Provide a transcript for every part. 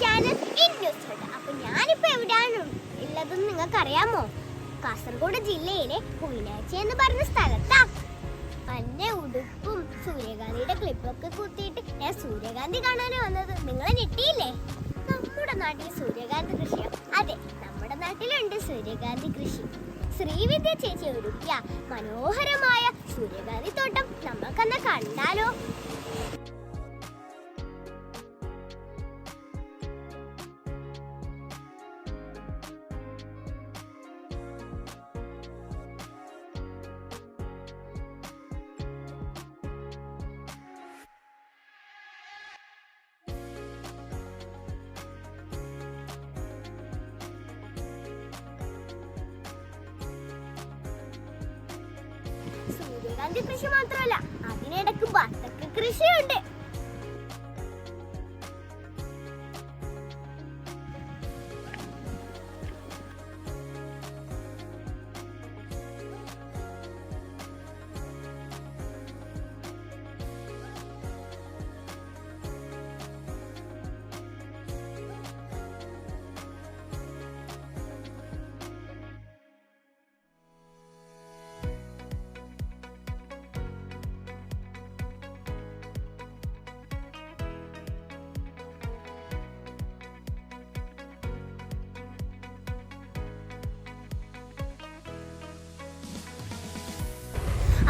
Channel induced. അപ്പൊ ഞാനിപ്പോ എവിടെയാണ് ഉള്ളതെന്ന് നിങ്ങൾക്ക് അറിയാമോ? കാസർഗോഡ് ജില്ലയിലെ കുയിലാച്ചി എന്ന് പറഞ്ഞ സ്ഥലത്താ. എന്റെ ഉടുപ്പും സൂര്യകാന്തിയുടെ ക്ലിപ്പൊക്കെ കുത്തിയിട്ട് ഞാൻ സൂര്യകാന്തി കാണാനാ വന്നത്. നിങ്ങളെ ഞെട്ടിയില്ലേ? നമ്മുടെ നാട്ടിൽ സൂര്യകാന്തി കൃഷിയോ? അതെ, നമ്മുടെ നാട്ടിലുണ്ട് സൂര്യകാന്തി കൃഷി. ശ്രീവിദ്യ ചേച്ചി ഒരുക്കിയ മനോഹരമായ സൂര്യകാന്തി തോട്ടം നമ്മൾക്കെന്നാ കണ്ടാലോ? സൂര്യകാന്തി കൃഷി മാത്രമല്ല, അതിനിടക്ക് ബത്തക്ക കൃഷിയുണ്ട്.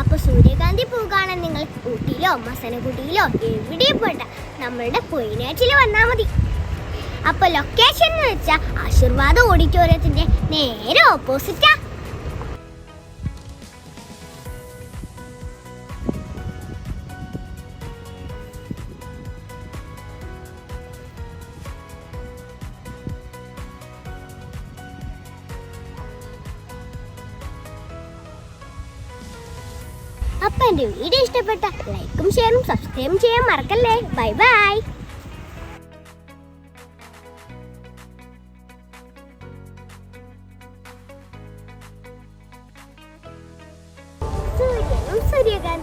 അപ്പൊ സൂര്യകാന്തി പൂ കാണാൻ നിങ്ങൾ ഊട്ടിയിലോ മസനഗുഡിയിലോ എവിടെയും പോണ്ട, നമ്മളുടെ പൊയിനാറ്റിൽ വന്നാൽ മതി. അപ്പൊ ലൊക്കേഷൻ എന്ന് വെച്ചാൽ ആശീർവാദ ഓഡിറ്റോറിയത്തിന്റെ നേരെ ഓപ്പോസിറ്റാ. അപ്പൊ എന്റെ വീഡിയോ ഇഷ്ടപ്പെട്ട ലൈക്കും ഷെയറും സബ്സ്ക്രൈബും ചെയ്യാൻ മറക്കല്ലേ. Bye bye. സൂര്യനും സൂര്യകാന്തി